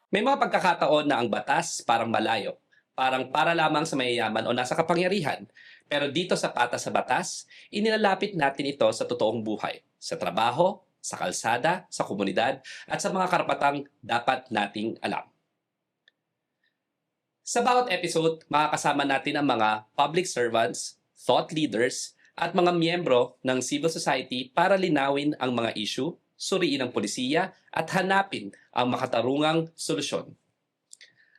May mga pagkakataon na ang batas parang malayo, parang para lamang sa mayayaman o nasa kapangyarihan. Pero dito sa Patas sa Batas, inilalapit natin ito sa totoong buhay, sa trabaho, sa kalsada, sa komunidad, at sa mga karapatang dapat nating alam. Sa bawat episode, makakasama natin ang mga public servants, thought leaders, at mga miyembro ng civil society para linawin ang mga issue, suriin ang polisiya, at hanapin ang makatarungang solusyon.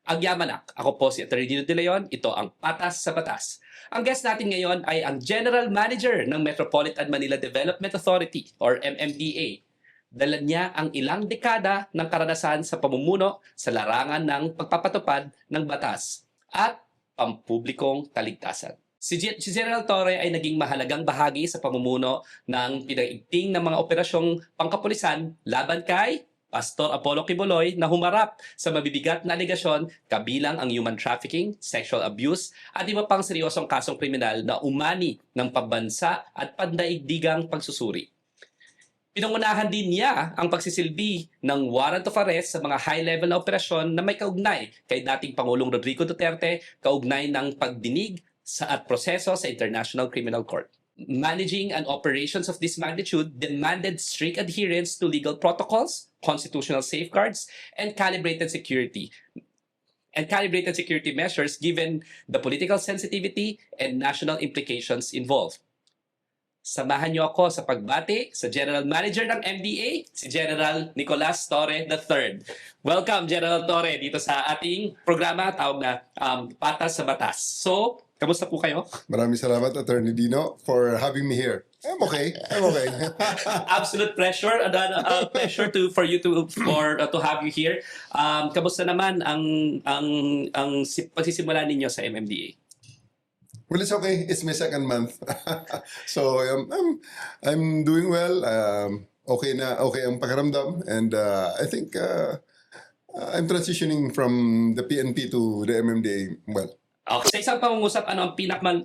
Agyamanak, ako po si Atty. Dino De Leon, ito ang Patas sa Batas. Ang guest natin ngayon ay ang General Manager ng Metropolitan Manila Development Authority or MMDA. Dala niya ang ilang dekada ng karanasan sa pamumuno sa larangan ng pagpapatupad ng batas at pampublikong kaligtasan. Si General Torre ay naging mahalagang bahagi sa pamumuno ng pinag-igting ng mga operasyong pangkapulisan laban kay Pastor Apollo Quiboloy na humarap sa mabibigat na alegasyon kabilang ang human trafficking, sexual abuse at iba pang seryosong kasong kriminal na umani ng pambansa at pandaigdigang pagsusuri. Pinangunahan din niya ang pagsisilbi ng warrant of arrest sa mga high-level na operasyon na may kaugnay kay dating Pangulong Rodrigo Duterte, kaugnay ng pagdinig at proseso sa International Criminal Court. Managing an operations of this magnitude demanded strict adherence to legal protocols, constitutional safeguards, and calibrated security measures given the political sensitivity and national implications involved. Samahan niyo ako sa pagbati sa General Manager ng MDA, si General Nicolas Torre III. Welcome, General Torre, dito sa ating programa tawag na Patas sa Batas. So, kamusta po kayo? Maraming salamat, Attorney Dino, for having me here. I'm okay. Absolute pleasure, pleasure for you to have you here. Kamusta naman ang pagsisimula ninyo sa MMDA? Well, it's okay. It's my second month. So, I'm doing well. Okay ang pakiramdam. And I think I'm transitioning from the PNP to the MMDA well. Okay. Sa isang pangungusap, ano ang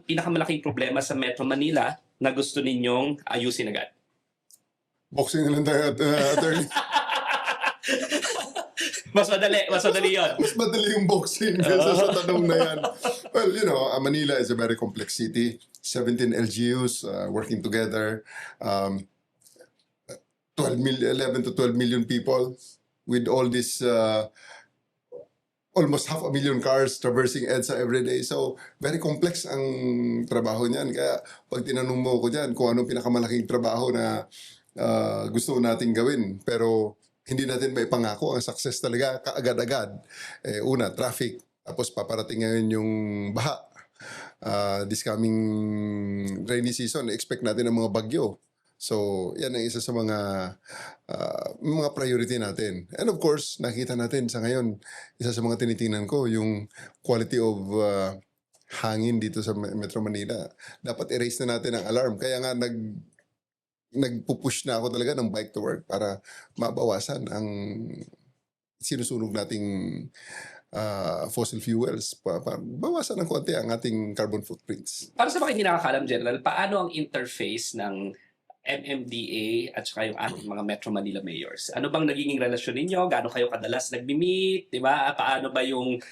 pinakamalaking problema sa Metro Manila na gusto ninyong ayusin agad? Boxing na lang tayo, Attorney. Mas madali yun. Mas madali yung boxing kaysa sa tanong na yan. Well, Manila is a very complex city. 17 LGUs working together. 11 to 12 million people with all this almost 500,000 cars traversing EDSA every day. So, very complex ang trabaho niyan. Kaya, pag tinanong mo ko dyan kung anong pinakamalaking trabaho na gusto nating gawin, pero hindi natin maipangako ang success talaga kaagad-agad. Una, traffic. Tapos paparating ngayon yung baha. This coming rainy season, expect natin ang mga bagyo. So, yan ang isa sa mga priority natin. And of course, nakita natin sa ngayon, isa sa mga tinitingnan ko, yung quality of hangin dito sa Metro Manila. Dapat erase na natin ang alarm. Kaya nga nagpupush na ako talaga ng bike to work para mabawasan ang sinusunog nating fossil fuels. Bawasan ng konti ang ating carbon footprints. Para sa mga hindi nakakalam, General, paano ang interface ng MMDA at saka yung ating mga Metro Manila mayors? Ano bang naging relasyon ninyo? Gaano kayo kadalas nagmi-meet? Diba? Paano ba yung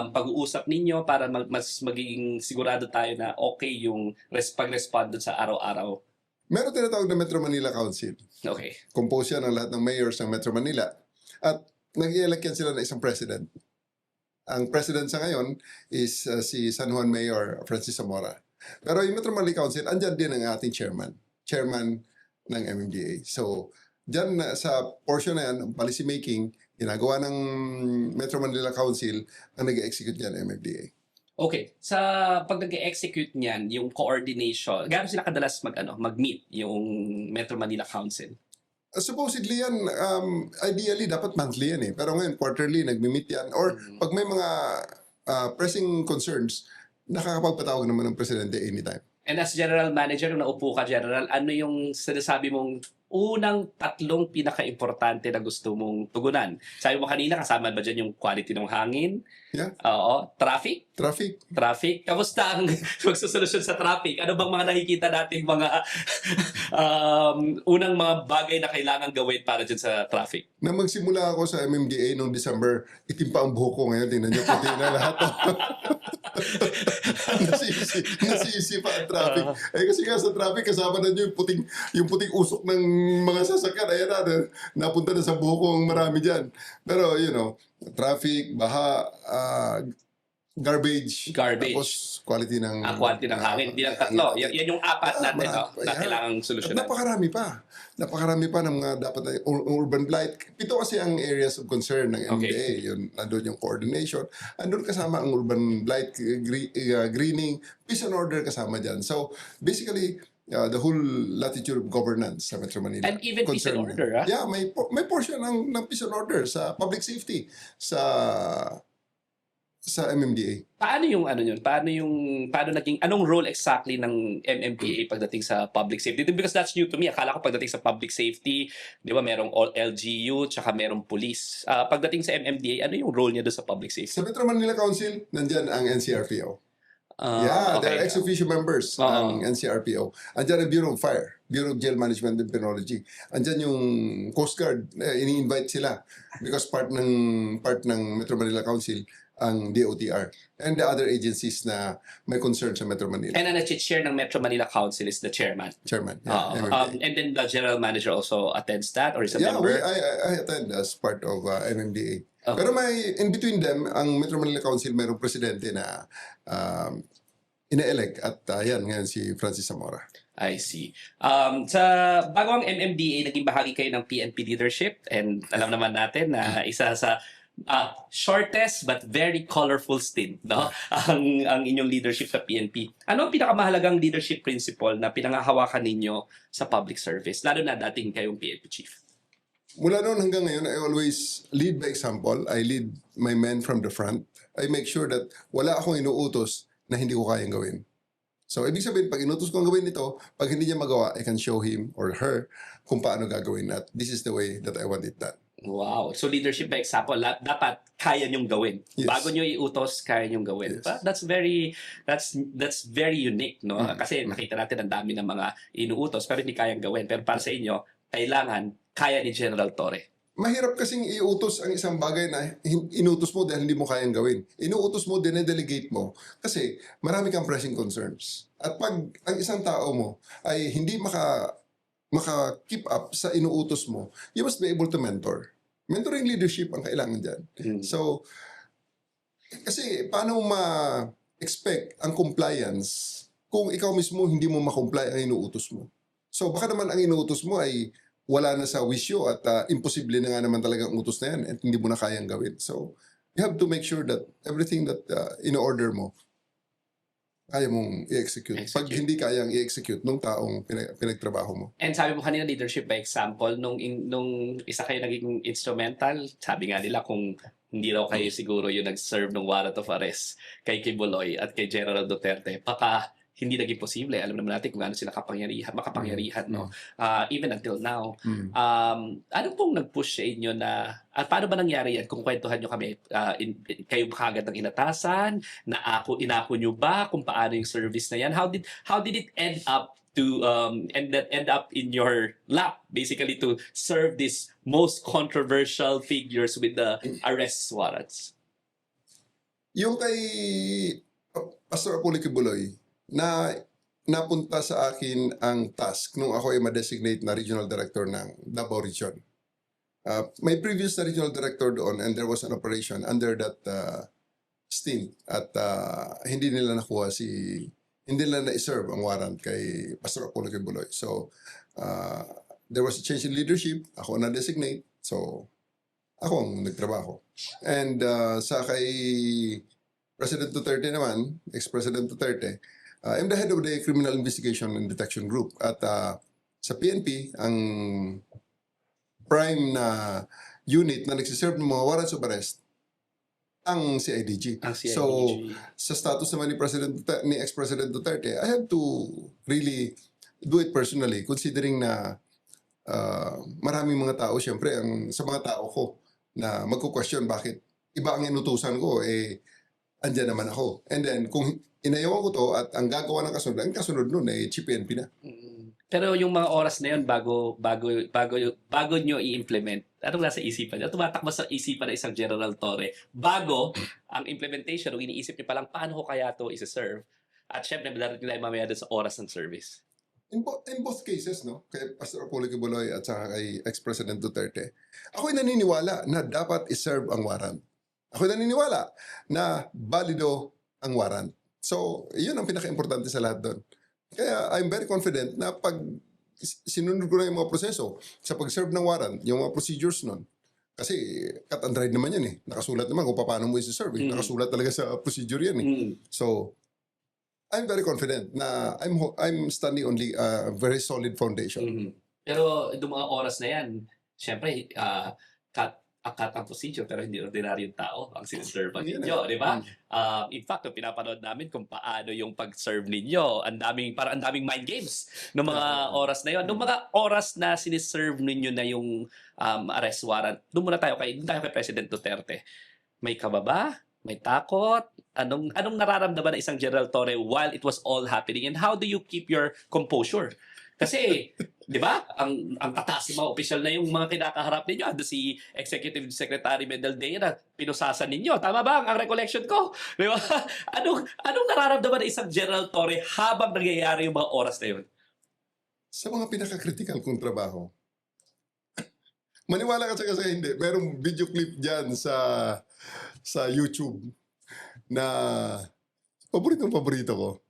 pag-uusap ninyo para mas magiging sigurado tayo na okay yung pag-respond dun sa araw-araw? Meron tinatawag na Metro Manila Council. Okay. Compose yan ng lahat ng mayors ng Metro Manila. At nag-i-elect yan sila ng isang president. Ang president sa ngayon is si San Juan Mayor Francis Zamora. Pero yung Metro Manila Council, andyan din ang ating chairman ng MMDA. So, dyan sa portion na yan, ang policy making, ginagawa ng Metro Manila Council ang nag-execute dyan MMDA. Okay. Sa pag nag-execute niyan, yung coordination, gaano sila kadalas mag-meet yung Metro Manila Council? Supposedly yan, ideally dapat monthly yan eh. Pero ngayon, quarterly, nagmi-meet yan. Or pag may mga pressing concerns, nakakapagpatawag naman ng presidente anytime. And as General Manager, nung naupo ka, General, ano yung sinasabi mong unang tatlong pinaka-importante na gusto mong tugunan? Sabi mo kanina, kasama ba dyan yung quality ng hangin? Yeah. Oo. Traffic? Traffic. Traffic? Kamusta ang magsusolusyon sa traffic? Ano bang mga nakikita nating mga unang mga bagay na kailangan gawin para dyan sa traffic? Na magsimula ako sa MMDA noong December, itim pa ang buhok ko ngayon. Tingnan niyo, puti na lahat. nasisi pa ang traffic. Kasi nga sa traffic, kasama na niyo yung puting usok ng mga sasakyan. Ayan na, napunta na sa buhok ko ang marami dyan. Pero, traffic, baha, garbage. Garbage. Tapos, quality ng... Quality ng hangin. Hindi lang tatlo. Yan yung apat natin marami pa na yan. kailangang At solusyonan. napakarami pa ng mga dapat na urban blight. Ito kasi ang areas of concern ng MDA. Nandun yung coordination. Andun kasama ang urban blight, greening, peace and order kasama dyan. So, basically, the whole latitude of governance sa Metro Manila. And even peace and order, Yeah, may portion ng peace and order sa public safety, sa MMDA. Paano yung ano yun? Paano naging anong role exactly ng MMDA pagdating sa public safety? Because that's new to me. Akala ko pagdating sa public safety, 'di ba, merong all LGU tsaka merong police. Pagdating sa MMDA, ano yung role niya doon sa public safety? Sa Metro Manila Council, nandyan ang NCRPO. They're ex-officio members ng NCRPO. Andyan ang Bureau of Fire, Bureau of Jail Management and Penology. Andyan yung Coast Guard, ini-invite sila because part ng Metro Manila Council ang DOTR and the other agencies na may concern sa Metro Manila. And ang chair ng Metro Manila Council is the chairman. Chairman. And then the general manager also attends that or is a Yeah, member? I attend as part of MMDA. Okay. Pero may, in between them, ang Metro Manila Council mayroong presidente na ina-elect at yan, ngayon si Francis Zamora. I see. Sa bago ang MMDA, naging bahagi kayo ng PNP leadership and alam naman natin na isa sa shortest but very colorful stint, no? ang inyong leadership sa PNP. Ano ang pinakamahalagang leadership principle na pinangahawakan ninyo sa public service, lalo na dating kayong PNP chief? Mula noon hanggang ngayon, I always lead by example. I lead my men from the front. I make sure that wala akong inuutos na hindi ko kayang gawin. So, ibig sabihin, pag inutos ko ang gawin ito, pag hindi niya magawa, I can show him or her kung paano gagawin at this is the way that I want it done. Wow. So leadership by example, dapat kaya nyong gawin. Yes. Bago nyo iutos, kaya nyong gawin. Yes. But that's very unique, no? Kasi nakita natin ang dami ng mga inuutos pero hindi kayang gawin. Pero para sa inyo, kailangan kaya ni General Torre. Mahirap kasing iutos ang isang bagay na inutos mo dahil hindi mo kayang gawin. Inuutos mo, dinedelegate mo kasi marami kang pressing concerns. At pag ang isang tao mo ay hindi maka-keep up sa inuutos mo, you must be able to mentor. Mentoring leadership ang kailangan dyan. So, kasi paano ma-expect ang compliance kung ikaw mismo hindi mo ma-comply ang inuutos mo? So, baka naman ang inuutos mo ay wala na sa wisyo at imposible na nga naman talaga ang utos na yan at hindi mo na kayang gawin. So, you have to make sure that everything that in-order mo, kaya mong i-execute. Pag hindi kayang i-execute nung taong pinagtrabaho mo. And sabi mo kanina, leadership by example, nung isa kayo naging instrumental, sabi nga nila kung hindi raw kayo siguro yung nag-serve ng warrant of arrest kay Kibuloy at kay General Duterte, baka hindi naging posible. Alam naman natin kung ano sila makapangyarihan, no? Even until now. Ano pong nag-push sa inyo na, at paano ba nangyari yan? Kung kwentuhan nyo kami, kayo kagad ng inatasan, inako nyo ba kung paano yung service na yan? How did it end up to end up in your lap, basically, to serve these most controversial figures with the arrest warrants? Yung kay Pastor Apollo Kibuloy, na napunta sa akin ang task nung ako ay ma-designate na regional director ng Davao Region. May previous na regional director doon and there was an operation under that stint at hindi nila na-serve ang warrant kay Pastor Apollo Kibuloy. So, there was a change in leadership. Ako na-designate. So, ako ang nagtrabaho. And sa kay President Duterte naman, ex-President Duterte, I'm the head of the Criminal Investigation and Detection Group. At sa PNP, ang prime na unit na nagsiserve ng mga warrants of arrest, ang CIDG. So, sa status naman ni ex-President Duterte, I have to really do it personally, considering na maraming mga tao, syempre, sa mga tao ko na magko-question bakit iba ang inutusan ko, andyan naman ako. And then, kung inayawan ko to at ang gagawa ng kasunod, ang kasunod nun Chief PNP na. Pero yung mga oras na yun bago nyo i-implement, anong nasa isipan nyo? Tumatakbo sa isipan ng isang General Torre bago ang implementation, o iniisip nyo palang paano ko kaya to isa-serve? At syempre, darating nila mamaya doon sa oras ng service. In both cases, no, kay Pastor Apollo Kibuloy at saka kay ex-President Duterte, ako'y naniniwala na dapat iserve ang warrant. Ako'y naniniwala na valido ang warrant. So, yun ang pinaka-importante sa lahat doon. Kaya I'm very confident na pag sinunod ko na yung mga proseso sa pag-serve ng warrant, yung mga procedures nun, kasi cut and dried naman yan Nakasulat naman kung paano mo isi-serve. Nakasulat talaga sa procedure yan So, I'm very confident na I'm standing on a very solid foundation. Pero yung mga oras na yan, syempre, cut ang procedure pero hindi ordinaryong tao ang siniserve ninyo, di ba? In fact, pinapanood namin kung paano yung pag-serve ninyo. Parang ang daming mind games ng mga oras na yon. Nung mga oras na siniserve ninyo na yung arrest warrant, doon tayo kay President Duterte. May kababa? May takot? Anong nararamdaman ng isang General Torre while it was all happening? And how do you keep your composure? Kasi, di ba, ang tataas ng mga opisyal na yung mga kinakaharap ninyo. Ando si Executive Secretary Medaldea na pinusasan ninyo. Tama ba ang recollection ko? Di ba? Anong nararamdaman ng isang General Torre habang nangyayari yung mga oras na yun? Sa mga pinaka-critical kong trabaho, maniwala ka sa hindi, merong video clip dyan sa YouTube na paborito ko.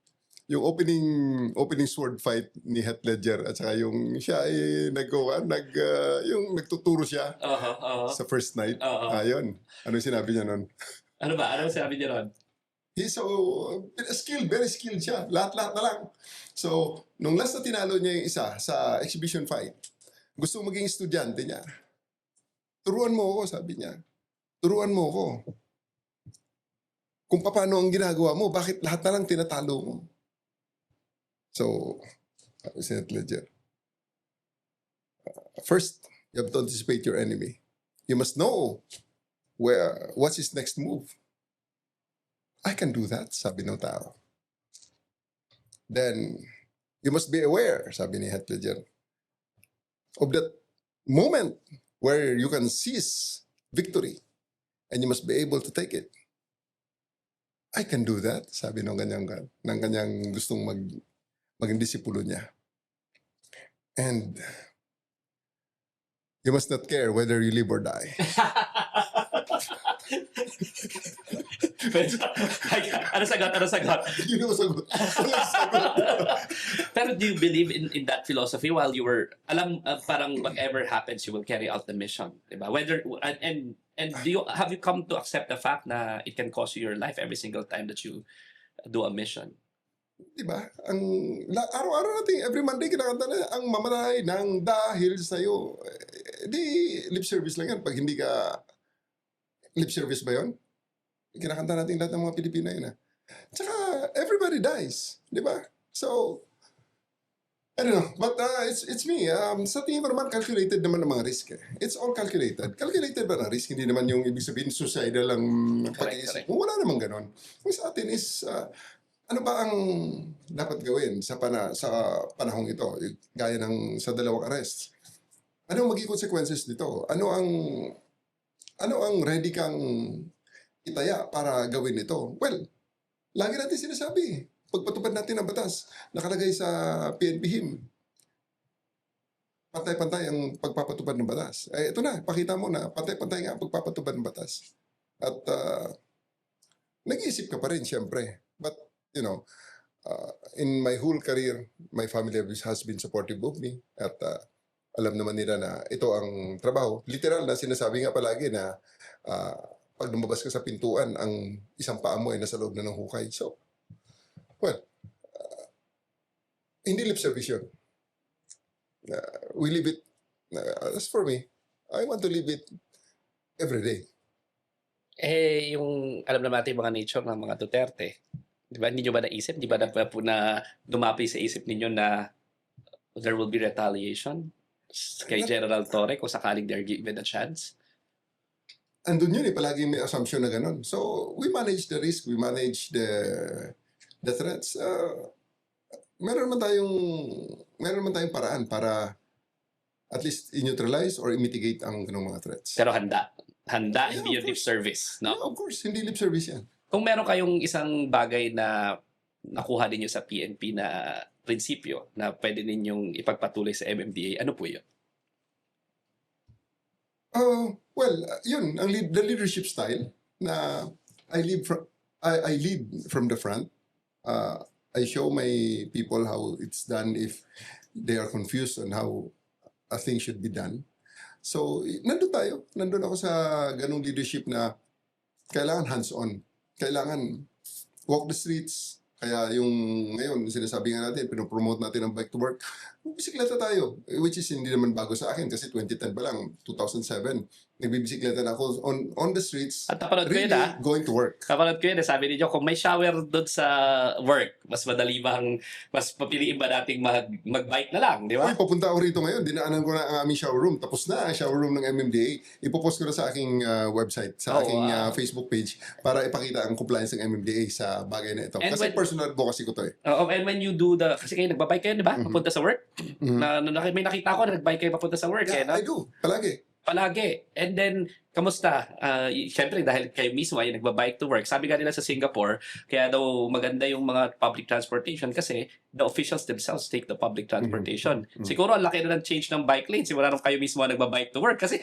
Yung opening sword fight ni Heath Ledger at saka yung siya ay yung nagtuturo siya sa first night. Ayun. Ano sinabi niya nun? Ano ba? Ano sinabi niya nun? He's so skilled, very skilled siya. Lahat-lahat na lang. So, nung last na tinalo niya yung isa sa exhibition fight, gusto maging estudyante niya. Turuan mo ako, sabi niya. Turuan mo ako. Kung paano ang ginagawa mo, bakit lahat na lang tinatalo mo? So, Senator Ledger, first, you have to anticipate your enemy. You must know what's his next move. I can do that, sabi ng tao. Then, you must be aware, sabi ni Heath Ledger, of that moment where you can seize victory and you must be able to take it. I can do that, sabi ng kanyang gustong maging disipulo niya. And you must not care whether you live or die. Ano sagot? Yun ang sagot. Pero do you believe in that philosophy while you were, parang whatever happens, you will carry out the mission, diba? And have you come to accept the fact na it can cost you your life every single time that you do a mission? Diba? Araw-araw natin, every Monday kinakanta na, ang mamatay ng dahil sa'yo. Di, lip service lang yan. Pag hindi ka, lip service ba yun? Kinakanta natin lahat ng mga Pilipino yun. Tsaka, everybody dies. Diba? So, I don't know. But it's me. Sa tingin ko naman, calculated naman ang mga risk. It's all calculated. Calculated ba na risk? Hindi naman yung ibig sabihin, suicidal lang pag-iisip. Wala naman ganon. Yung sa atin is, ano ba ang dapat gawin sa panahong ito, gaya ng sa dalawang arrest? Ano ang magiging consequences nito? Ano ang ready kang itaya para gawin ito? Well, lagi natin sinasabi, pagpatupad natin ang batas, nakalagay sa PNP HIM. Pantay-pantay ang pagpapatupad ng batas. Ito na, pakita mo na pantay-pantay nga ang pagpapatupad ng batas. At nag-iisip ka pa rin, siyempre. But you know, in my whole career, my family has been supportive of me at alam naman nila na ito ang trabaho. Literal na sinasabi nga palagi na pag lumabas ka sa pintuan, ang isang paa mo ay nasa loob na ng hukay. So, well, hindi lip service yun. We live it, as for me, I want to live it every day. Yung alam naman natin yung mga nature ng mga Duterte, di ba? Hindi nyo ba naisip? Di ba na dumapi sa isip ninyo na there will be retaliation? kay General Torre kung sakaling they're given a chance? Andun yun palagi may assumption na ganun. So, we manage the risk, we manage the threats. Meron naman tayong paraan para at least i-neutralize or i-mitigate ang ganung mga threats. Pero handa. Handa, Yeah, hindi of yung lip course. service, no? Yeah, of course, hindi lip service yan. Kung meron kayong isang bagay na nakuha ninyo sa PNP na prinsipyo na pwede ninyong ipagpatuloy sa MMDA, ano po yun? Yun, the leadership style na I lead from the front. I show my people how it's done if they are confused on how a thing should be done. So, nandun ako sa ganung leadership na kailangan hands-on. Kailangan walk the streets. Kaya yung ngayon, sinasabi nga natin, pinopromote natin ang bike to work. Bisikleta tayo, which is hindi naman bago sa akin kasi 2010 pa lang, 2007, nagbibisikleta na ako on the streets, At napanood ko really yun, ha? going to work. Kapanood ko yun, sabi niyo, kung may shower doon sa work, mas madali bang, mas papiliin ba nating mag-bike na lang, di ba? Uy, papunta ako rito ngayon, dinaanan ko na ang aming shower room. Tapos na ang shower room ng MMDA. Ipopost ko na sa aking website, sa aking Facebook page para ipakita ang compliance ng MMDA sa bagay na ito. And Kasi when- personal advocacy ko to eh. And when you do kasi kayo nagbabike kayo, di ba? Papunta sa work. Mhm. May nakita ko na nagbike kayo papunta sa work, Yeah, eh, no? I do. Palagi. Palagi. And then, kamusta? Siyempre, dahil kayo mismo ay nagbabike to work. Sabi nga nila sa Singapore, kaya daw maganda yung mga public transportation kasi the officials themselves take the public transportation. Siguro, ang laki na ng change ng bike lane. Siguro kayo mismo ang nagbabike to work kasi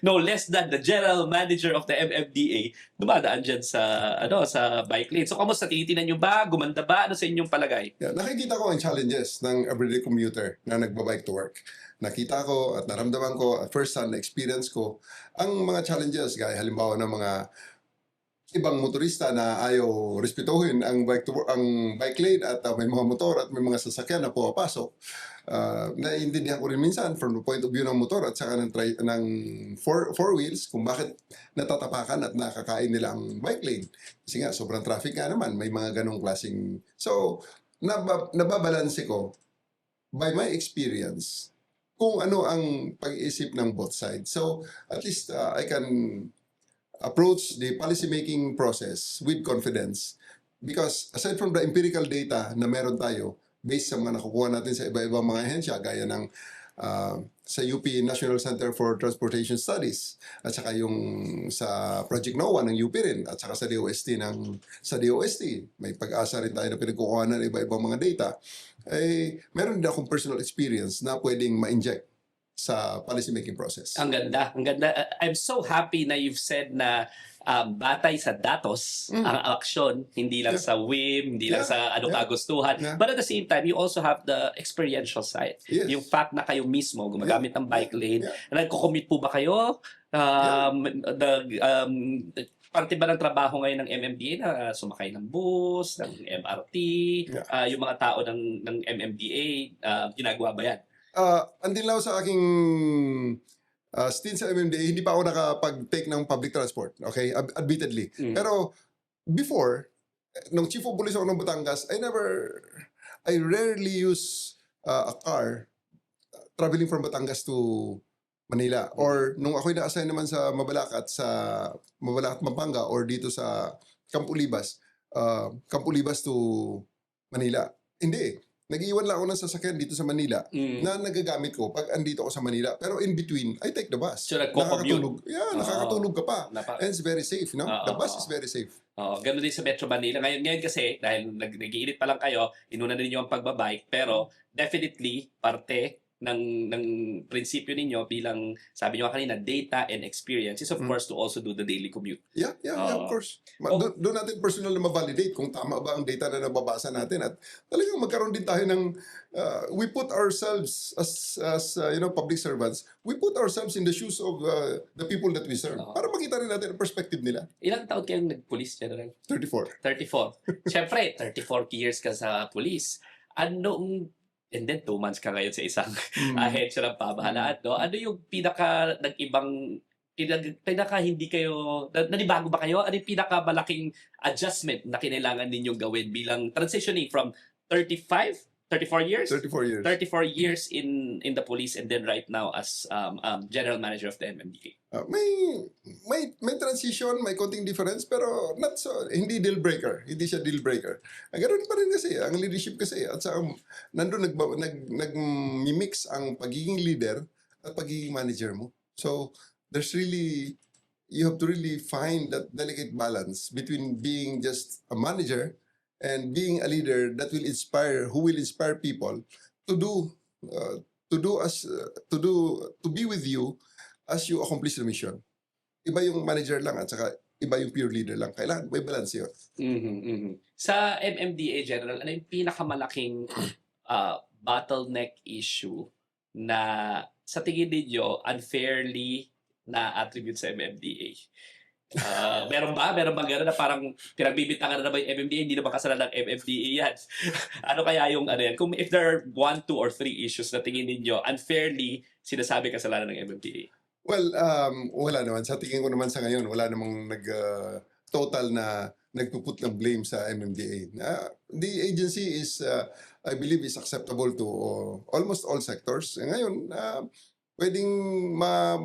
no less than the general manager of the MMDA dumadaan dyan sa bike lane. So, kamusta? Tinitinan nyo ba? Gumanda ba? Ano sa inyong palagay? Yeah, nakikita ko ang challenges ng everyday commuter na nagbabike to work. Nakita ko at naramdaman ko at first hand na experience ko ang mga challenges gaya halimbawa ng mga ibang motorista na ayaw respetuhin ang bike lane at may mga motor at may mga sasakyan na pumapasok. Naiintindihan ko rin minsan from the point of view ng motor at saka ng four wheels kung bakit natatapakan at nakakain nila ang bike lane. Kasi nga, sobrang traffic nga naman. May mga ganong klaseng... So, nababalanse ko by my experience kung ano ang pag-iisip ng both sides. So, at least I can approach the policy-making process with confidence because aside from the empirical data na meron tayo, based sa mga nakukuha natin sa iba-ibang mga ahensya, gaya ng sa UP National Center for Transportation Studies at saka yung sa Project NOAA ng UP rin at saka sa DOST may pag-asa rin tayo na pinagkukuha ng iba-ibang mga data, meron din akong personal experience na pwedeng ma-inject sa policy making process. Ang ganda, ang ganda. I'm so happy na you've said na batay sa datos ang aksyon, hindi lang sa whim, hindi lang sa kagustuhan. Yeah. But at the same time, you also have the experiential side. Yes. Yung fact na kayo mismo gumagamit ng bike lane. Yeah. Nagko-commute po ba kayo? Parte ba ng trabaho ngayon ng MMDA na sumakay ng bus, ng MRT, yung mga tao ng MMDA, ginagawa ba yan? Until now sa aking stint sa MMDA, hindi pa ako nakapag-take ng public transport. Okay? Admittedly. Pero before, nung chief of police ako ng Batangas, I rarely use a car traveling from Batangas to Manila. Or nung ako'y na-assign naman sa Mabalacat, Pampanga, or dito sa Campo Libas to Manila. Hindi. Nag-iwan lang ako ng sasakyan dito sa Manila na nagagamit ko pag andito ako sa Manila. Pero in between, I take the bus. So, nagko-commute? Nakakatulog ka pa. And it's very safe, no? The bus is very safe. Ganoon din sa Metro Manila. Ngayon kasi, dahil nag-iinit pa lang kayo, inuna na ninyo ang pagbabike, pero definitely, parte ng prinsipyo ninyo bilang, sabi nyo kanina, data and experience is of course to also do the daily commute. Yeah, of course. Doon natin personal na ma-validate kung tama ba ang data na nababasa natin at talagang magkaroon din tayo ng we put ourselves as public servants, we put ourselves in the shoes of the people that we serve para makita rin natin ang perspective nila. Ilang taon kayong nag-police, General? 34. 34. Siyempre, 34 years ka sa police. And then 2 months ka ngayon sa isang ahensya ng pamahalaan, no? Ano yung pinaka hindi kayo, nanibago ba kayo? Ano yung pinakamalaking adjustment na kinailangan ninyong gawin bilang transitioning from 35 34 years? 34 years. 34 years in the police and then right now as general manager of the MMDA. May transition, may konting difference, pero not so, hindi deal breaker. Hindi siya deal breaker. Ganoon pa rin kasi, ang leadership kasi, at saka nandun nag-mix ang pagiging leader at pagiging manager mo. So, you have to really find that delicate balance between being just a manager and being a leader that will inspire, who will inspire people to be with you as you accomplish the mission. Iba yung manager lang at saka iba yung pure leader lang. Kailangan may balance yun. Sa MMDA General, ano yung pinakamalaking bottleneck issue na sa tingin ninyo unfairly na-attribute sa MMDA? Meron ba gano'n na parang pinagbibintangan na naman yung MMDA, hindi naman kasalanan ng MMDA yan? Ano kaya yung ano yan? Kung if there are 1, 2, or 3 issues na tingin ninyo unfairly sinasabi kasalanan ng MMDA? Well, wala naman. Sa tingin ko naman sa ngayon, wala namang total na nagpuput ng blame sa MMDA. The agency is, I believe, is acceptable to almost all sectors. Ngayon, pwedeng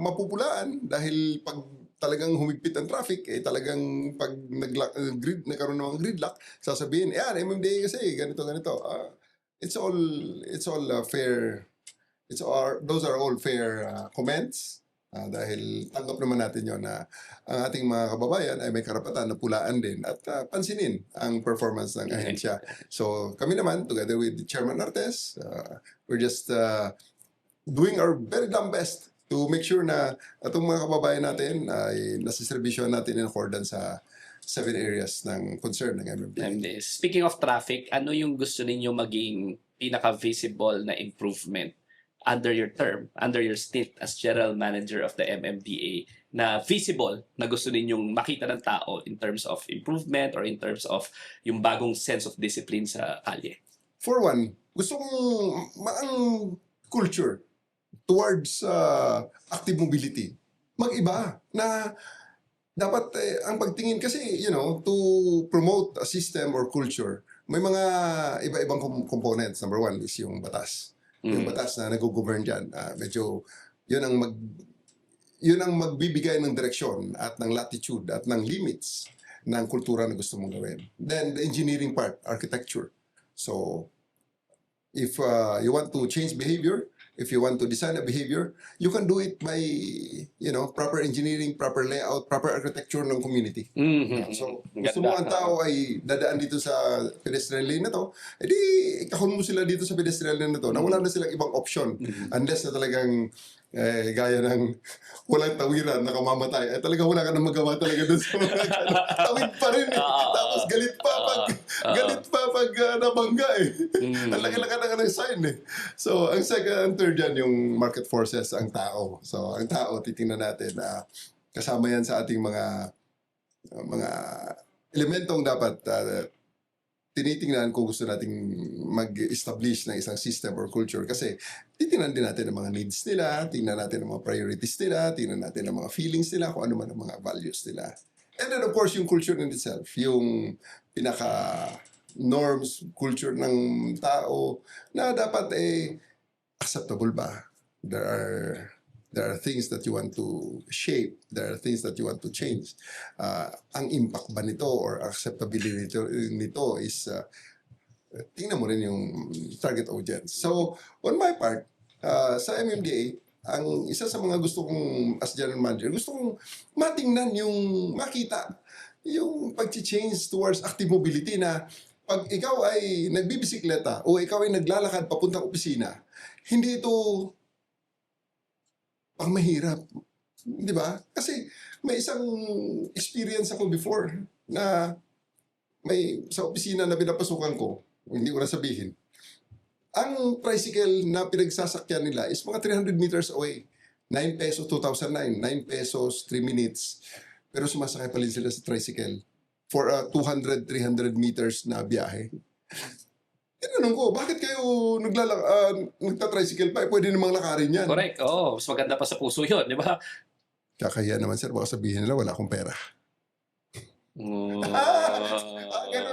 mapupulaan dahil pag talagang humigpit ang traffic, talagang pag nagkaroon ng gridlock, sasabihin, MMDA kasi, ganito. It's all fair. Those are all fair comments. Dahil tanggap naman natin yon na ang ating mga kababayan ay may karapatan na pulaan din at pansinin ang performance ng ahensya. So kami naman, together with Chairman Artes, we're just doing our very damn best to make sure na itong mga kababayan natin ay nasiservisyon natin in accordance sa 7 areas ng concern ng MMDA. Speaking of traffic, ano yung gusto ninyo maging pinaka-visible na improvement under your term, under your stint as general manager of the MMDA na visible na gusto ninyong makita ng tao in terms of improvement or in terms of yung bagong sense of discipline sa kalye? For one, gusto kong ang culture towards active mobility mag-iba na dapat ang pagtingin kasi, to promote a system or culture, may mga iba-ibang components. Number one is yung batas. Yung batas na nag-govern dyan, medyo yun ang magbibigay ng direksyon at ng latitude at ng limits ng kultura na gusto mong gawin. Then the engineering part, architecture. So if you want to change behavior, if you want to design a behavior, you can do it by proper engineering, proper layout, proper architecture ng community. So gusto mo ang tao ay dadaan dito sa pedestrian lane na to, edi ikahon mo sila dito sa pedestrian lane na to na wala na silang ibang option unless na talagang gaya ng walang tawiran na kamamatay, talagang wala ka nang magawa talaga dun sa mga tawid pa rin tapos galit pa pag nabangga ang laki-laki na ka ng sign So ang second and third dyan yung market forces, ang tao. So ang tao titingnan natin na kasama yan sa ating mga elementong dapat tinitingnan kung gusto nating mag-establish ng isang system or culture kasi titingnan din natin ang mga needs nila, tingnan natin ang mga priorities nila, tingnan natin ang mga feelings nila, kung ano man ang mga values nila. And then of course, yung culture in itself, yung pinaka-norms, culture ng tao na dapat acceptable ba? There are things that you want to shape. There are things that you want to change. Ang impact ba nito or acceptability nito is tingnan mo rin yung target audience. So, on my part, sa MMDA, ang isa sa mga gusto kong as general manager, gusto kong matingnan makita yung pag-change towards active mobility na pag ikaw ay nagbibisikleta o ikaw ay naglalakad papuntang opisina, hindi ito pang mahirap. Di ba? Kasi may isang experience ako before na may sa opisina na pinapasukan ko, hindi ko na sabihin. Ang tricycle na pinagsasakyan nila is mga 300 meters away. 9 pesos 2009, 9 pesos 3 minutes. Pero sumasakay pa rin sila sa tricycle for a 200, 300 meters na biyahe. Tinanong ko, bakit kayo nagta-tricycle pa? Pwede namang lakarin yan. Correct. Mas maganda pa sa puso yun, di ba? Kakahiya naman sir, baka sabihin nila wala akong pera. Ganun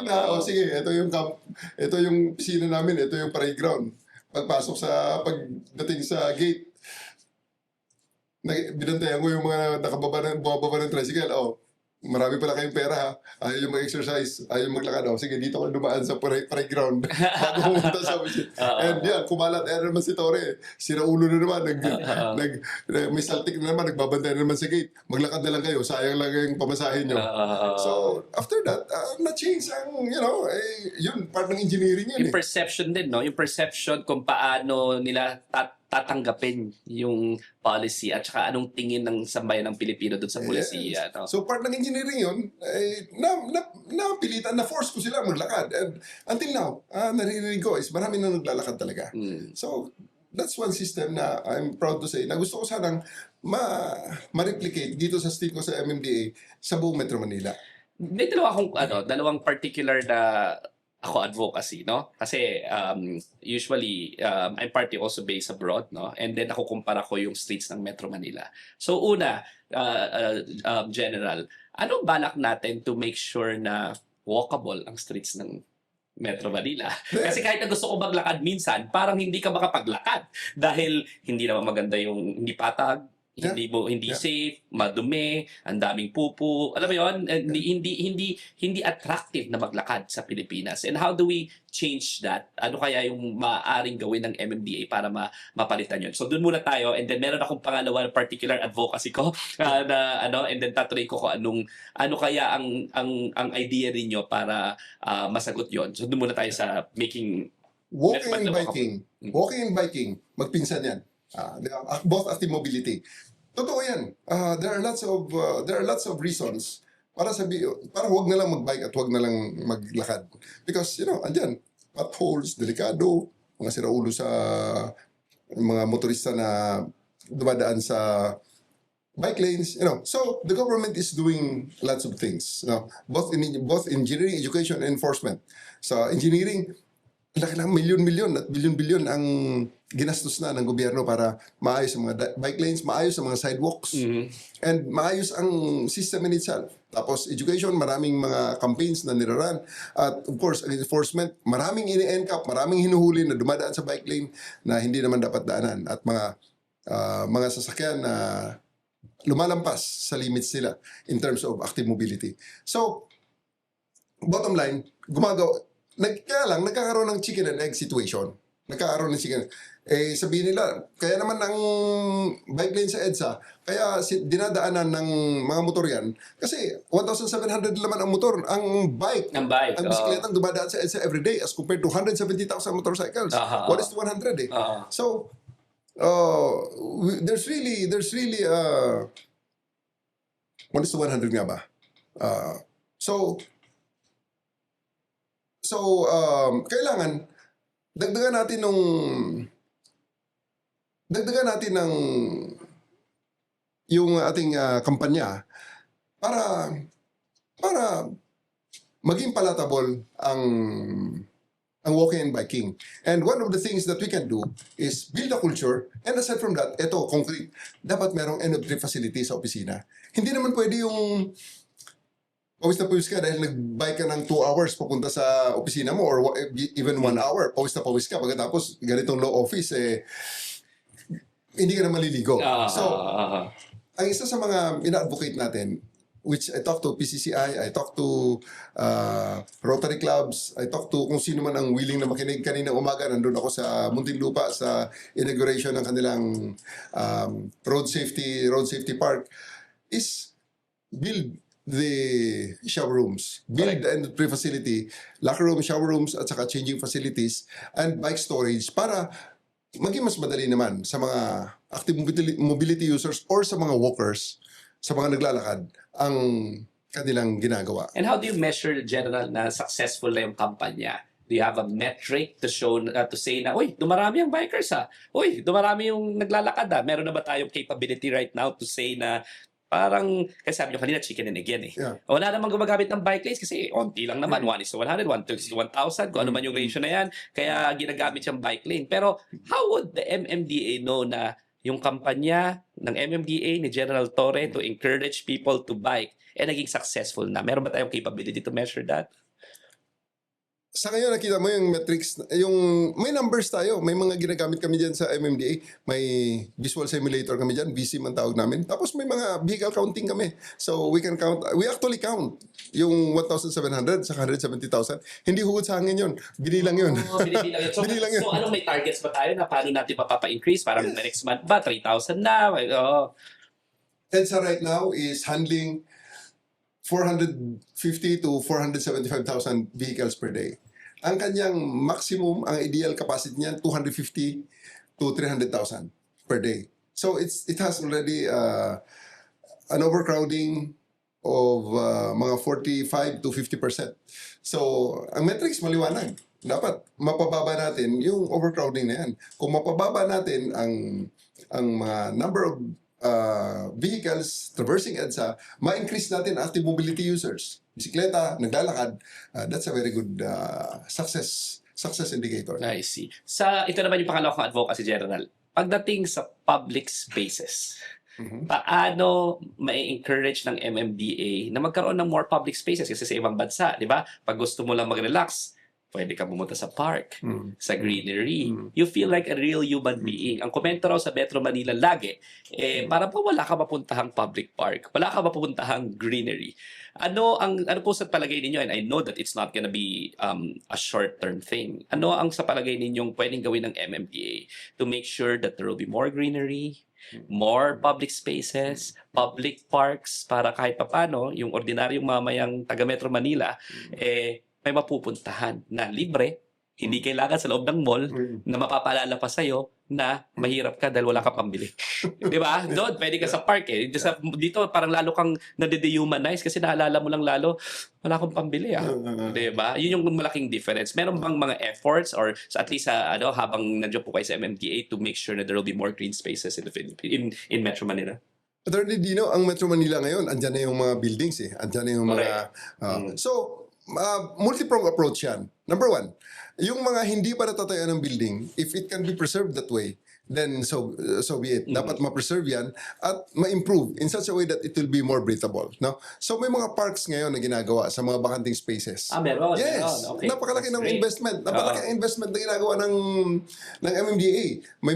na. O sige, ito yung piscina namin, ito yung parade ground. Pagdating sa gate, binantayan ko yung mga bumababa ng tricycle. Oh, marami pala kayong pera ha. Ayaw yung mag-exercise, ayaw yung maglakad. Oh, sige, dito ko dumaan sa parade ground bago pumunta sa office. And yan, kumalat. Naman si Tore. Sira ulo na naman. May saltik na naman. Nagbabantay na naman sa gate. Maglakad na lang kayo. Sayang lang yung pamasahin nyo. So, after that, na-change ang, yun, part ng engineering yun Yung perception din, no? Yung perception kung paano nila tatanggapin yung policy at saka anong tingin ng sambayan ng Pilipino doon sa polisiya. No? So part ng engineering yun, napilitan, na-force ko sila maglakad. And until now, naririnig ko is marami na naglalakad talaga. So that's one system na I'm proud to say na gusto ko sanang ma-replicate dito sa state ko sa MMDA sa buong Metro Manila. May dalawang particular na ako advocacy, no? Kasi usually I'm party also based abroad, no? And then ako kumpara ko yung streets ng Metro Manila. So una, General, ano balak natin to make sure na walkable ang streets ng Metro Manila? Kasi kahit na gusto ko maglakad minsan, parang hindi ka makapaglakad dahil hindi naman maganda yung hindi patag, hindi safe, madumi, ang daming pupu. Alam mo 'yon, hindi attractive na maglakad sa Pilipinas. And how do we change that? Ano kaya yung maaaring gawin ng MMDA para mapalitan 'yon? So doon muna tayo, and then meron akong pangalawa particular advocacy ko and then tatuloy ko kung ano kaya ang idea niyo para masagot 'yon. So doon muna tayo sa making walking and biking, magpinsan yan. Both active mobility. Totoo yan. There are lots of reasons para wag na lang magbike at wag na lang maglakad. Because, andyan, potholes, delikado, mga siraulo sa mga motorista na dumadaan sa bike lanes, So, the government is doing lots of things, both engineering, education, and enforcement. Sa engineering, laki lang, milyon-milyon at bilyon-bilyon ang ginastos na ng gobyerno para maayos ang mga bike lanes, maayos ang mga sidewalks, and maayos ang system in itself. Tapos education, maraming mga campaigns na niraran. At of course, ang enforcement, maraming ini-NCAP, maraming hinuhuli na dumadaan sa bike lane na hindi naman dapat daanan. At mga sasakyan na lumalampas sa limits nila in terms of active mobility. So, bottom line, kaya lang, nagkakaroon ng chicken and egg situation. Nagkakaroon ng chicken. Sabihin nila, kaya naman ang bike lane sa EDSA, kaya dinadaanan ng mga motor yan. Kasi 1,700 naman ang motor, ang bisikletang dumadaan sa EDSA every day as compared to 170,000 motorcycles. What is 100 eh? So, there's really, what is 100 nga ba? So, kailangan dagdagan natin ng yung ating kampanya para maging palatable ang walking and biking. And one of the things that we can do is build a culture, and aside from that, concrete, dapat merong end-of-trip facility sa opisina. Hindi naman pwede yung pawis na pawis ka dahil nag-bike ka ng 2 hours papunta sa opisina mo or even 1 hour, pawis na pawis ka. Pagkatapos, ganitong law office, hindi ka na maliligo. So, ang isa sa mga ina-advocate natin, which I talk to PCCI, I talk to Rotary Clubs, I talk to kung sino man ang willing na makinig. Kanina umaga, nandun ako sa Muntinlupa sa inauguration ng kanilang road safety park, is build the shower rooms, build the entry facility, locker room, shower rooms, at saka changing facilities, and bike storage para maging mas madali naman sa mga active mobility users or sa mga walkers, sa mga naglalakad, ang kanilang ginagawa. And how do you measure, General, na successful na yung kampanya? Do you have a metric to show, to say na, uy, dumarami ang bikers uy, dumarami yung naglalakad Meron na ba tayong capability right now to say na parang, kasi sabi nyo kanina, chicken and egg yan Wala namang gumagamit ng bike lanes kasi onti lang naman. 1:100, 1:1,000, kung ano man yung ratio na yan. Kaya ginagamit yung bike lane. Pero how would the MMDA know na yung kampanya ng MMDA ni General Torre to encourage people to bike naging successful na? Meron ba tayong capability to measure that? Sa ngayon, nakita mo yung metrics, yung may numbers tayo. May mga ginagamit kami dyan sa MMDA. May visual simulator kami dyan, VSIM ang tawag namin. Tapos may mga vehicle counting kami. So we can count, we actually count yung 1,700 sa 170,000. Hindi hugod sa hangin yun. Binilang yun. Binibilang yun. So, Binilang yun. so anong may targets ba tayo na paano natin papapa-increase? Parang next month ba? 3,000 na? Oh. EDSA right now is handling 450 to 475,000 vehicles per day. Ang kanyang maximum, ang ideal capacity niyan, 250 to 300,000 per day. So it has already an overcrowding of mga 45 to 50%. So ang metrics maliwanag. Dapat mapababa natin yung overcrowding na yan. Kung mapababa natin ang mga number of vehicles traversing EDSA, ma-increase natin active mobility users. Bisikleta, naglalakad, that's a very good success indicator. I see. Ito naman yung pangalawa kong advocacy general. Pagdating sa public spaces, paano ma-encourage ng MMDA na magkaroon ng more public spaces? Kasi sa ibang bansa, di ba? Pag gusto mo lang mag-relax, pwede ka pumunta sa park, sa greenery. You feel like a real human being. Ang komento raw sa Metro Manila lagi, para pa wala ka mapuntahang public park, wala ka mapuntahang greenery. Ano po sa palagay ninyo? And I know that it's not gonna be a short-term thing. Ano ang sa palagay ninyong pwedeng gawin ng MMDA to make sure that there will be more greenery, more public spaces, public parks, para kahit papano, yung ordinaryong mamayang taga Metro Manila, may mapupuntahan na libre, hindi kailangan sa loob ng mall na mapapaalala pa sa'yo na mahirap ka dahil wala ka pambili. Di ba? Doon, pwede ka sa park eh. Dito, parang lalo kang nade-dehumanize kasi naalala mo lang lalo, wala akong pambili ah. Di ba? Yun yung malaking difference. Meron bang mga efforts or at least habang nandiyan po kayo sa MMDA to make sure na there will be more green spaces in the Philippines, in Metro Manila? Attorney Dino, ang Metro Manila ngayon, andyan na yung mga buildings eh. Andyan na yung mga... multi-pronged approach yan. Number one, yung mga hindi pa natatayuan ng building, if it can be preserved that way, then so be it. Dapat ma-preserve yan at ma-improve in such a way that it will be more breathable. No? So may mga parks ngayon na ginagawa sa mga bakanting spaces. Meron. Yes. Meron. Okay. Napakalaki That's ng great. investment. Napakalaki ang investment na ginagawa ng MMDA. May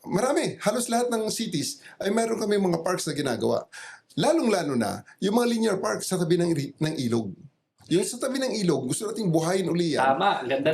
marami. Halos lahat ng cities ay meron kami mga parks na ginagawa. Lalong-lalo na yung mga linear parks sa tabi ng ilog. Yung sa tabi ng ilog, gusto nating buhayin uli yan. Tama, ang ganda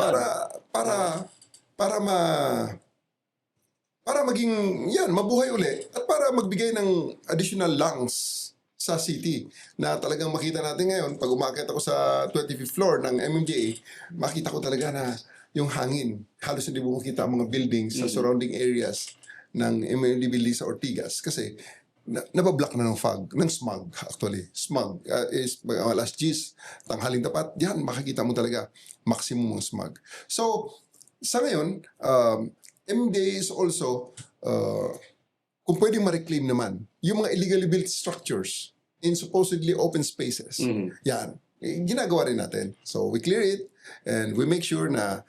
para maging mabuhay uli at para magbigay ng additional lungs sa city na talagang makita natin ngayon. Pag umakyat ako sa 25th floor ng MMDA, makita ko talaga na yung hangin. Halos hindi mo makita ang mga buildings sa surrounding areas ng MMDA building sa Ortigas kasi nabablock na ng smog actually. Smog is alas 10, tanghaling tapat, yan makikita mo talaga maximum ng smog. So, sa ngayon, MMDA is also, kung pwedeng ma-reclaim naman, yung mga illegally built structures in supposedly open spaces. Yan, ginagawa rin natin. So, we clear it and we make sure na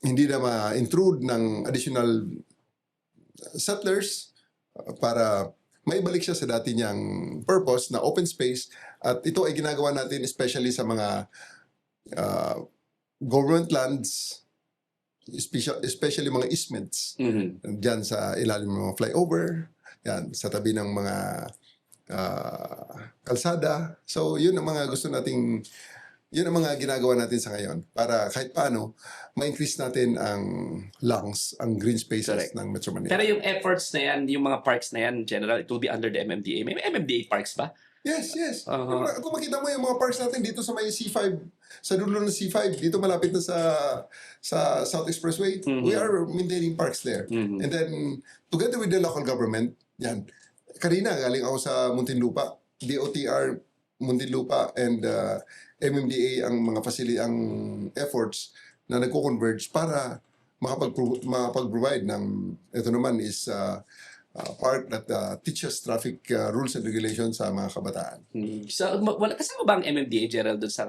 hindi na ma-intrude ng additional settlers para maibalik siya sa dati niyang purpose na open space at ito ay ginagawa natin especially sa mga government lands, especially mga easements dyan sa ilalim ng mga flyover, yan, sa tabi ng mga kalsada. So yun ang mga yun ang mga ginagawa natin sa ngayon para kahit paano ma-increase natin ang lungs, ang green spaces ng Metro Manila. Pero yung efforts na yan, yung mga parks na yan, general, it will be under the MMDA. May MMDA parks ba? Yes. Kung makita mo yung mga parks natin dito sa may C5, sa dulo ng C5, dito malapit na sa South Expressway, we are maintaining parks there. And then, together with the local government, yan, kanina galing ako sa Muntinlupa, DOTR, Muntinlupa, and MMDA ang mga ang efforts na nagko-converge para makapag-provide ng, ito naman is park that teaches traffic rules and regulations sa mga kabataan. So, kasama ba ang MMDA, Gerald, dun sa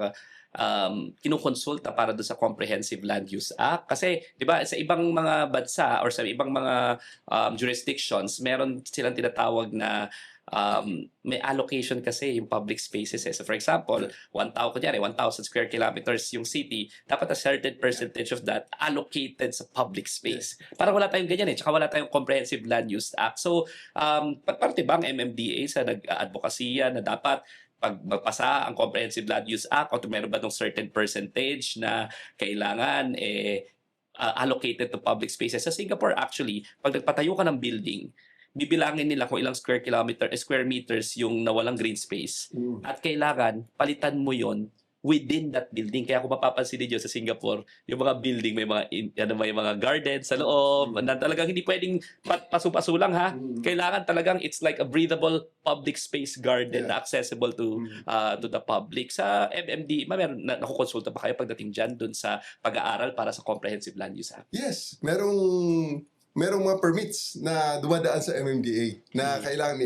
kinukonsulta para doon sa Comprehensive Land Use Act. Kasi, di ba, sa ibang mga bansa or sa ibang mga jurisdictions, meron silang tinatawag na may allocation kasi yung public spaces. So for example, 1,000 square kilometers yung city, dapat a certain percentage of that allocated sa public space. Parang wala tayong ganyan tsaka wala tayong Comprehensive Land Use Act. So, parte ba ang MMDA sa nag-advokasya na dapat pag magpasa ang Comprehensive Land Use Act o meron ba ng certain percentage na kailangan allocated to public spaces? Sa Singapore actually, pag nagpatayo ka ng building, bibilangin nila kung ilang square meters yung nawalang green space. At kailangan palitan mo yon within that building. Kaya kung mapapansin niyo sa Singapore, yung mga building may mga garden sa loob, na talagang hindi pwedeng pasu-pasu lang ha. Kailangan talagang it's like a breathable public space garden na accessible to the public. Sa MMD, meron nakukonsulta pa kayo pagdating diyan dun sa pag-aaral para sa Comprehensive Land Use Act? Yes, merong mga permits na dumadaan sa MMDA na kailangan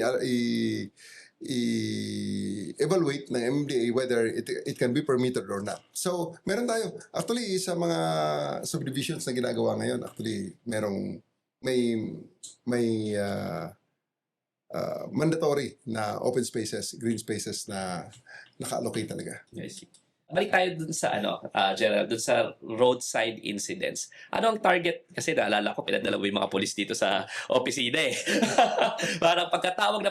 i-evaluate ng MMDA whether it can be permitted or not. So, meron tayo. Actually, sa mga subdivisions na ginagawa ngayon, actually, may mandatory na open spaces, green spaces na naka-allocate talaga. I see. Balik tayo dun sa Gerald, dun sa roadside incidents. Ano ang target? Kasi naalala ko, pinadala mo yung mga polis dito sa opisina eh. Parang pagkatawag,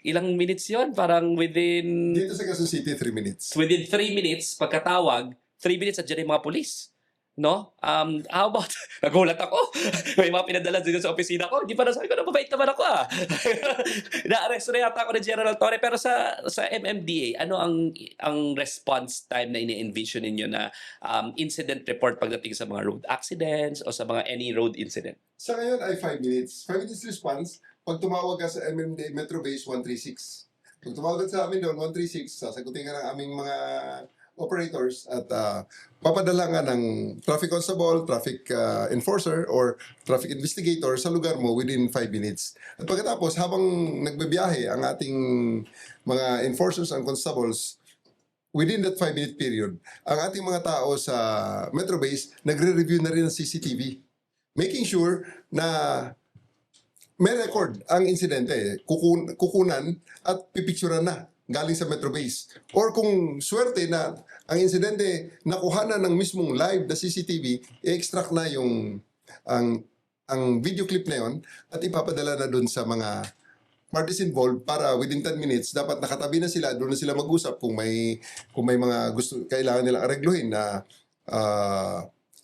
ilang minutes yon? Parang within... Dito sa Quezon City, 3 minutes. Within 3 minutes, pagkatawag, 3 minutes at dyan yung mga polis. No? How about, nagulat ako. May mga pinadala dito sa opisina ko. Hindi pa na sabi ko, mabait naman ako Na-arrest na yata ako ni General Torre. Pero sa MMDA, ano ang response time na ini-envision ninyo na incident report pagdating sa mga road accidents o sa mga any road incident? Sa ngayon ay 5 minutes. 5 minutes response. Pag tumawag ka sa MMDA Metro Base 136. Pag tumawag ka sa amin doon, 136, sasagutin ka ng aming mga operators at papadala nga ng traffic constable, traffic enforcer, or traffic investigator sa lugar mo within 5 minutes. At pagkatapos, habang nagbibiyahe ang ating mga enforcers and constables, within that 5-minute period, ang ating mga tao sa Metro Base, nagre-review na rin ng CCTV. Making sure na may record ang insidente, kukunan at pipicturean na galing sa Metro Base. Or kung swerte na ang insidente nakuha na ng mismong live na CCTV, i-extract na ang video clip na yon at ipapadala na doon sa mga parties involved para within 10 minutes dapat nakatabi na sila, doon na sila mag-usap kung may mga kailangan nilang aregluhin na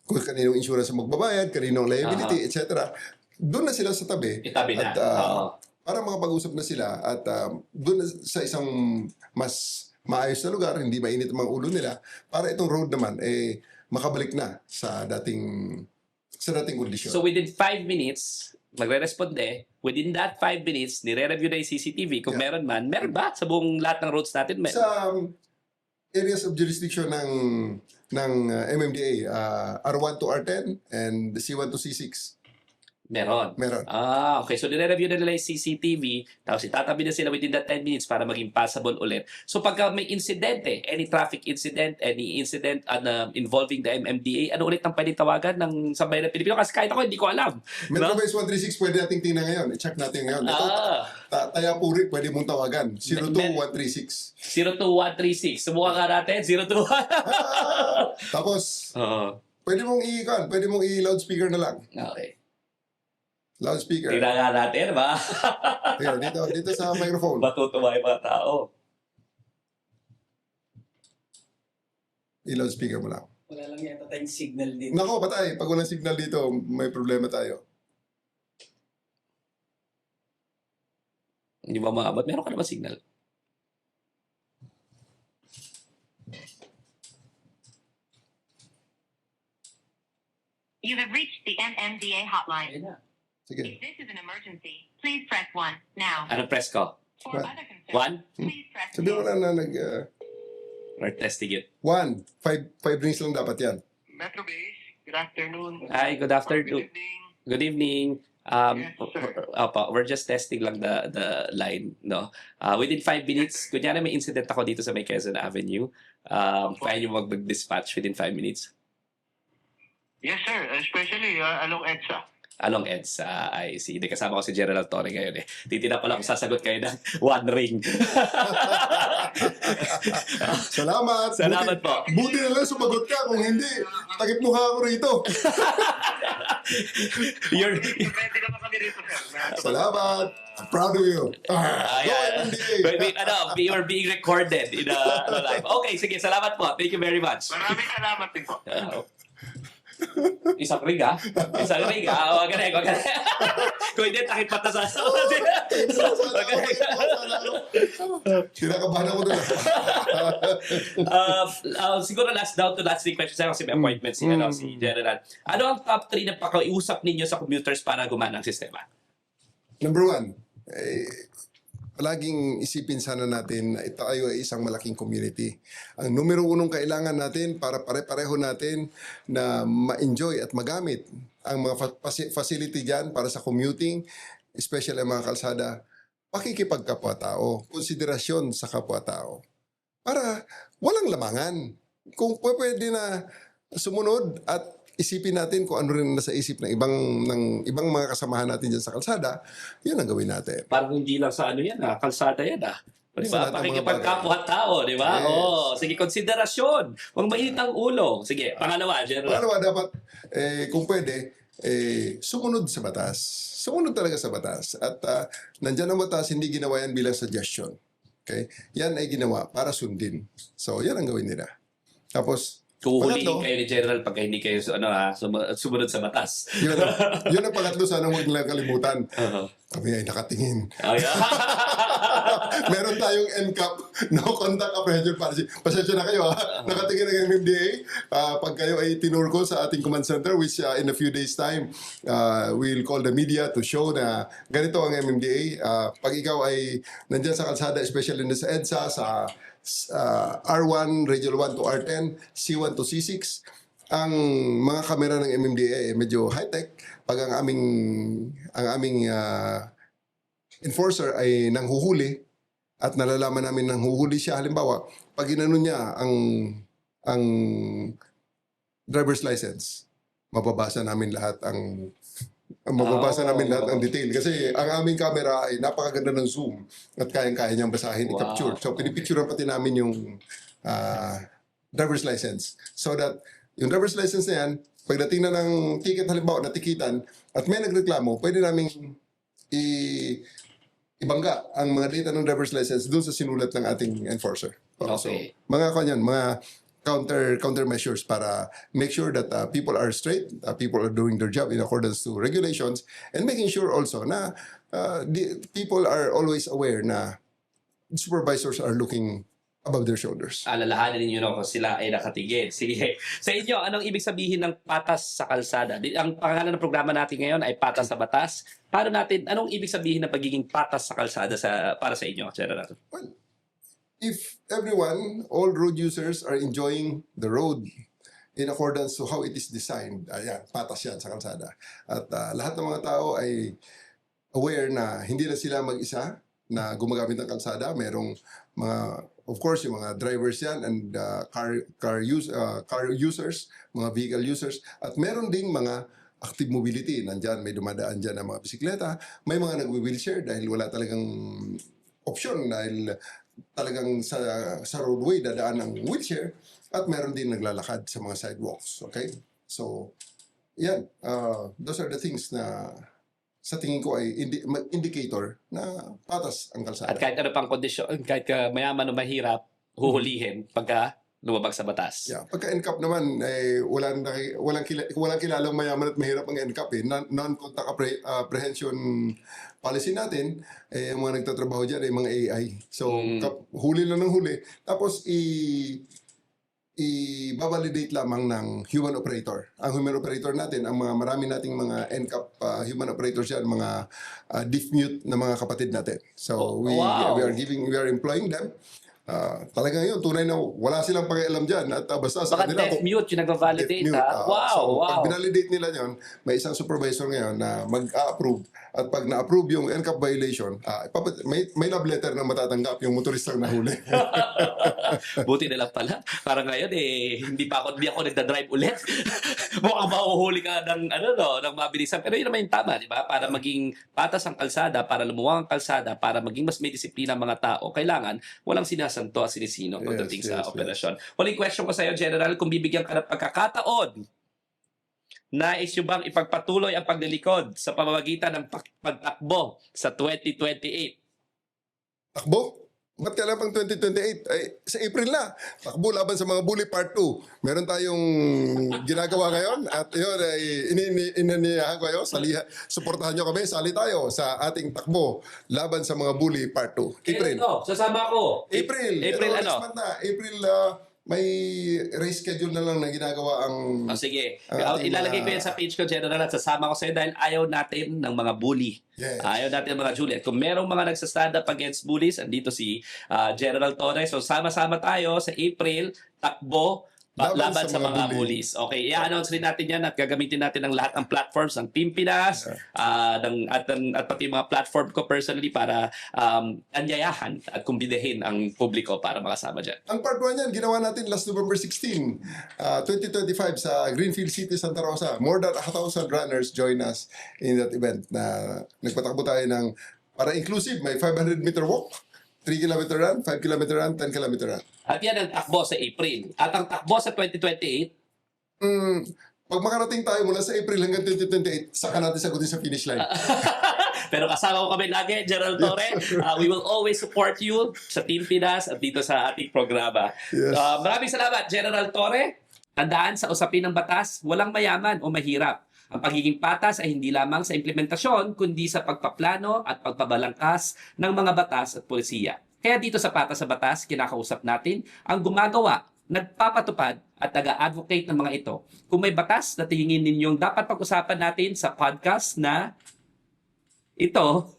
kung kaninong insurance ang magbabayad, kaninong liability, etc. Doon na sila sa tabi. Itabi na. At, para makapag-usap na sila at doon sa isang mas maayos na lugar, hindi mainit ang mga ulo nila, para itong road naman makabalik na sa dating kondisyon. So within 5 minutes, magre-responde. Within that 5 minutes, nire-review na yung CCTV. Kung meron ba sa buong lahat ng roads natin? Sa areas of jurisdiction ng MMDA, R1 to R10 and C1 to C6. Meron. Okay. So, nire-review na nila yung CCTV, tapos itatabi na sila within that 10 minutes para maging passable ulit. So, pagka may incidente, any traffic incident, any incident involving the MMDA, ano ulit ang pwedeng tawagan ng Sambayan ng Pilipino? Kasi kahit ako, hindi ko alam. Metro Base 136, pwede nating tingnan ngayon. I-check natin ngayon. Ito, Tayapuri, pwede mong tawagan. 02136. 02136. Subukan ka natin. 021. Tapos, pwede mong i-loudspeaker na lang. Okay. Loudspeaker. Tingnan nga natin, ba? Ayan, dito sa microphone. Matutuwa yung mga tao. I-loudspeaker mo lang. Wala lang yata tayong signal dito. Nako, patay. Pag walang signal dito, may problema tayo. Hindi ba maabot? Meron ka naman signal. You have reached the MMDA hotline. Ayun na. Sige. If this is an emergency, please press 1 now. Anong press ko? For What? other concerns, 1? please press Sabi mo 2. na Or testing it? 1. 5 rings lang dapat yan. Metro Base, good afternoon. Hi, good Or afternoon. good evening. Good evening. Um, Yes, sir. we're just testing lang the line, no? Within 5 minutes, kunyari may incident ako dito sa may Quezon Avenue, kaya nyo mag-dispatch within 5 minutes Yes, sir. Especially along EDSA. along EDSA. I see. Hindi, kasama ko si General Torre ngayon eh. Titina ko lang kung sasagot kayo ng one ring. Salamat. Salamat po. Buti na lang sumagot ka. Kung hindi, takip mukha ako rito. You're, Pwede naman kami rito, sir. Salamat. I'm proud of you. Ayan. We are being recorded in live. Okay, sige. Salamat po. Thank you very much. Maraming salamat din po. Isang ring ah. Isang ring ah. Wag ganun, wag ganun. Kung hindi, takip mata sa Kinakabahan ako doon. Siguro last down to last 3 questions kasi may appointment si General. Ano ang top 3 na pakiusap ninyo sa commuters para gumana ang sistema? Number 1, palaging isipin sana natin na tayo ay isang malaking community. Ang numero 1 kailangan natin para pare-pareho natin na ma-enjoy at magamit ang mga facility dyan para sa commuting, especially ang mga kalsada, pakikipagkapwa-tao, konsiderasyon sa kapwa-tao. Para walang lamangan. Kung pwede na sumunod at isipin natin kung ano rin nasa isip ng ibang mga kasamahan natin dyan sa kalsada, yun ang gawin natin. Parang hindi lang sa ano yan kalsada yan Di Sa ba? lahat ng mga Pakikipagkapwa-tao, di ba? Yes. Sige, konsiderasyon. Huwag mainit ang ulo. Sige, pangalawa, General. Pangalawa, dapat, kung pwede, sumunod sa batas. Sumunod talaga sa batas. At nandyan ang batas, hindi ginawa yan bilang suggestion. Okay? Yan ay ginawa para sundin. So, yan ang gawin nila. Tapos, Kuhulihin pangatlo, kayo ni General pag hindi kayo sumunod sa batas. yun ang pangatlo, sana huwag nilang kalimutan. Uh-huh. Kami ay nakatingin. Ayan. Meron tayong NCAP, no contact apprehension policy. Pasensya na kayo ha. Nakatingin ng MMDA. Pag kayo ay tinurko sa ating command center, which in a few days time, we'll call the media to show na ganito ang MMDA. Pag ikaw ay nandyan sa kalsada, especially sa EDSA, sa R1, Regional 1 to R10, C1 to C6, ang mga kamera ng MMDA ay medyo high-tech. Pag ang aming enforcer ay nanghuhuli at nalalaman namin nanghuhuli siya, halimbawa, pag inano niya ang driver's license, mababasa namin lahat ang namin lahat ng detail. Kasi ang aming camera ay napakaganda ng zoom at kayang-kaya niyang basahin, Wow. i-capture. So, pinipicturean pati namin yung driver's license. So that, yung driver's license na yan, pagdating na ng ticket, halimbawa, natikitan, at may nagreklamo, pwede namin ibangga ang mga data ng driver's license doon sa sinulat ng ating enforcer. So, Okay. mga kanyan, mga countermeasures para make sure that people are straight, people are doing their job in accordance to regulations, and making sure also na the people are always aware na supervisors are looking above their shoulders. Alalahanin ninyo kung sila ay nakatigil. Sige. Sa inyo, anong ibig sabihin ng patas sa kalsada? Ang pangalan ng programa natin ngayon ay Patas sa Batas. Anong ibig sabihin ng pagiging patas sa kalsada para sa inyo, General? Well, if everyone, all road users are enjoying the road in accordance to how it is designed, ayan, patas yan sa kalsada. At lahat ng mga tao ay aware na hindi na sila mag-isa na gumagamit ng kalsada. Merong mga, of course, yung mga drivers yan and car users, mga vehicle users. At meron ding mga active mobility. Nandyan, may dumadaan dyan ng mga bisikleta. May mga nag-wheelchair dahil wala talagang option dahil talagang sa roadway dadaan ng wheelchair at meron din naglalakad sa mga sidewalks. Okay? So, yan. Those are the things na sa tingin ko ay indicator na patas ang kalsada. At kahit ano pang kondisyon, kahit mayaman o mahirap, huhulihin pagka lumabag sa batas. Yeah, pagka NCAP naman walang kilalang mayaman at mahirap ang NCAP eh. Non-contact apprehension policy natin ang mga nagtatrabaho diyan ay mga AI. So huli lang ng huli tapos i-validate lamang ng human operator. Ang human operator natin, ang mga marami nating mga NCAP human operators yan, mga deaf mute na mga kapatid natin. So we are employing them Talagang yun, tunay na wala silang pakialam dyan at basta sa Baka kanila deaf mute yung nagva-validate, mute. ha? Wow, So, wow. pag binalidate nila yun, may isang supervisor ngayon na mag-approve at pag na-approve yung NCAP violation, may love letter na matatanggap yung motoristang nahuli. Buti na lang pala. Parang ngayon hindi ako nagda-drive ulit. Mukhang mahuhuli ka ng mabilisan. Pero yun naman yung tama, di ba? Para maging patas ang kalsada, para lumuwang ang kalsada, para maging mas may disiplina ang mga tao, kailangan walang sinasanto at sinisino pagdating sa operasyon. Huling question ko sa iyo, General, kung bibigyan ka ng pagkakataon, nais nyo bang ipagpatuloy ang paglilikod sa pamamagitan ng pagtakbo sa 2028? Takbo? Ba't kailan pang 2028? Ay, sa April na. Takbo laban sa mga bully part 2. Meron tayong ginagawa ngayon at yun ay inaniyahan ko kayo. Suportahan nyo kami. Sali tayo sa ating takbo laban sa mga bully part 2. April. Sasama ko. April. April Next ano? month na. April, may race schedule na lang na ginagawa ang... Sige. ating Ilalagay ko mga- yan sa page ko, General, at sasama ko sa'yo dahil ayaw natin ng mga bully. Yes. Ayaw natin ng mga Juliet. Kung merong mga nagsastand up against bullies, andito si General Torres. So sama-sama tayo sa April, takbo, laban sa mga bullies. Okay, i-announce rin natin yan at gagamitin natin ang lahat ng platforms ng Team Pinas at pati mga platform ko personally para anyayahan at kumbidehin ang publiko para makasama dyan. Ang part 1 yan, ginawa natin last November 16, 2025 sa Greenfield City, Santa Rosa. More than 1,000 runners join us in that event na nagpatakbo tayo ng, para inclusive, may 500-meter walk, 3-kilometer run, 5-kilometer run, 10-kilometer run. At yan ang takbo sa April. At ang takbo sa 2028, Pag makarating tayo mula sa April hanggang 2028, saka natin sagutin sa finish line. pero kasama ko kami lagi, General Torre. We will always support you sa Team Pinas at dito sa ating programa. Yes. Maraming salamat, General Torre. Tandaan sa usapin ng batas, walang mayaman o mahirap. Ang pagiging patas ay hindi lamang sa implementasyon, kundi sa pagpaplano at pagpabalangkas ng mga batas at polisiya. Kaya dito sa Patas sa Batas, kinakausap natin ang gumagawa, nagpapatupad at taga-advocate ng mga ito. Kung may batas na tingin ninyong dapat pag-usapan natin sa podcast na ito,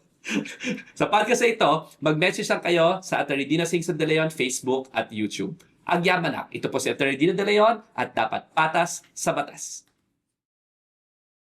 sa podcast na ito, mag-message lang kayo sa Atty. Dina Singson de Leon, Facebook at YouTube. Agyamanak, ito po si Atty. Dina de Leon at dapat patas sa batas.